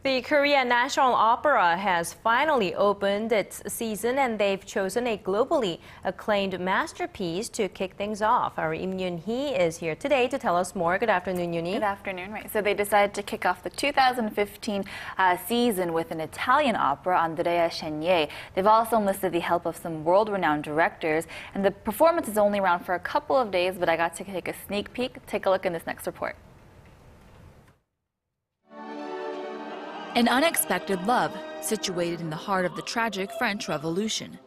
The Korea National Opera has finally opened its season, and they've chosen a globally acclaimed masterpiece to kick things off. Our Yim Yoonhee is here today to tell us more. Good afternoon, Yoonhee. Good afternoon. Right. So they decided to kick off the 2015 season with an Italian opera, Andrea Chenier. They've also enlisted the help of some world-renowned directors, and the performance is only around for a couple of days, but I got to take a sneak peek. Take a look in this next report. An unexpected love, situated in the heart of the tragic French Revolution.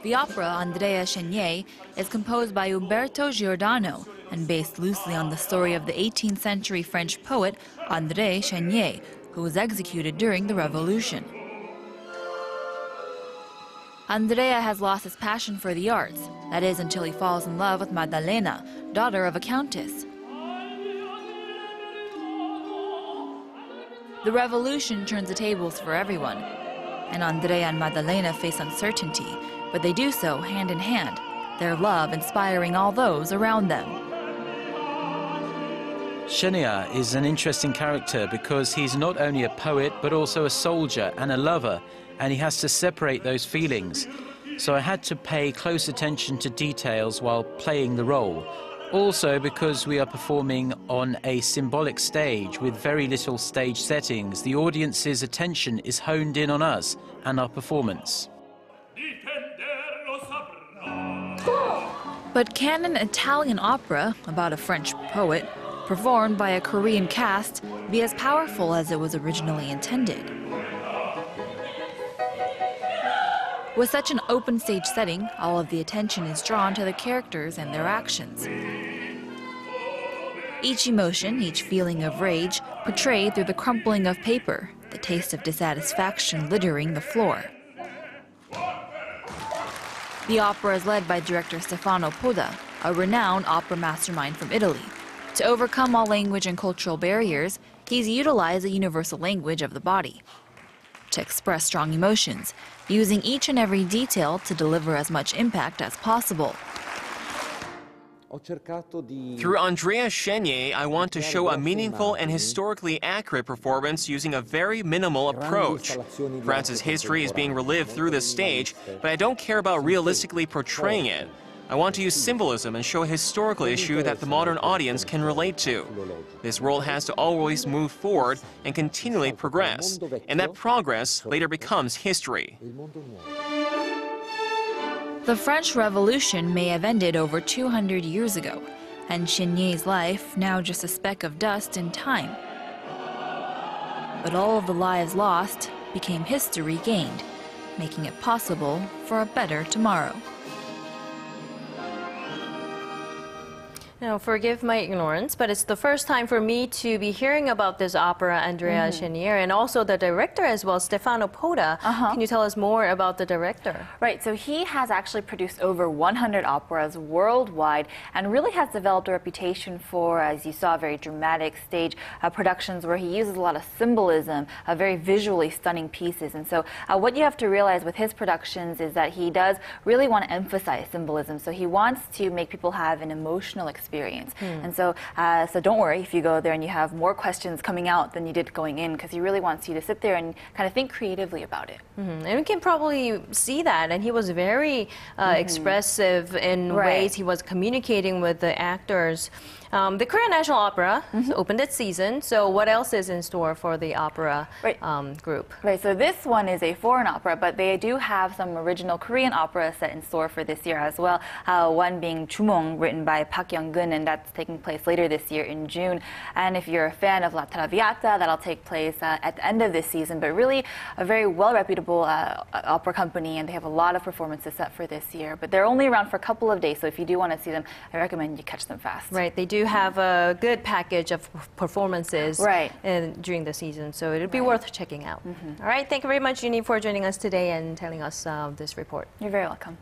The opera Andrea Chenier is composed by Umberto Giordano and based loosely on the story of the 18th century French poet Andre Chenier, who was executed during the Revolution. Andrea has lost his passion for the arts, that is until he falls in love with Maddalena, daughter of a countess. The revolution turns the tables for everyone, and Andrea and Maddalena face uncertainty, but they do so hand in hand, their love inspiring all those around them. Chenier is an interesting character because he's not only a poet but also a soldier and a lover, and he has to separate those feelings. So I had to pay close attention to details while playing the role. Also because we are performing on a symbolic stage with very little stage settings, the audience's attention is honed in on us and our performance. But can an Italian opera about a French poet, performed by a Korean cast, be as powerful as it was originally intended? With such an open stage setting, all of the attention is drawn to the characters and their actions. Each emotion, each feeling of rage, portrayed through the crumpling of paper, the taste of dissatisfaction littering the floor. The opera is led by director Stefano Poda, a renowned opera mastermind from Italy. To overcome all language and cultural barriers, he's utilized the universal language of the body to express strong emotions, using each and every detail to deliver as much impact as possible. Through Andrea Chenier, I want to show a meaningful and historically accurate performance using a very minimal approach. France's history is being relived through this stage, but I don't care about realistically portraying it. I want to use symbolism and show a historical issue that the modern audience can relate to. This world has to always move forward and continually progress, and that progress later becomes history. The French Revolution may have ended over 200 years ago, and Chenier's life now just a speck of dust in time. But all of the lives lost became history gained, making it possible for a better tomorrow. Now, forgive my ignorance, but it's the first time for me to be hearing about this opera, Andrea Chenier, and also the director as well, Stefano Poda. Can you tell us more about the director? Right, so he has actually produced over 100 operas worldwide and really has developed a reputation for, as you saw, very dramatic stage productions where he uses a lot of symbolism, very visually stunning pieces. And so what you have to realize with his productions is that he does really want to emphasize symbolism. So he wants to make people have an emotional experience. And so don't worry if you go there and you have more questions coming out than you did going in, because he really wants you to sit there and kind of think creatively about it. And we can probably see that. And he was very expressive in ways he was communicating with the actors. The Korea National Opera opened its season. So what else is in store for the opera group? Right, so this one is a foreign opera, but they do have some original Korean operas set in store for this year as well. One being Jumong, written by Park Young-gun, and that's taking place later this year in June. And if you're a fan of La Traviata, that'll take place at the end of this season. But really a very well-reputable opera company, and they have a lot of performances set for this year. But they're only around for a couple of days, so if you do want to see them, I recommend you catch them fast. Right, they do have a good package of performances during the season, so it'll be worth checking out. All right, thank you very much, Yoonhee, for joining us today and telling us this report. You're very welcome.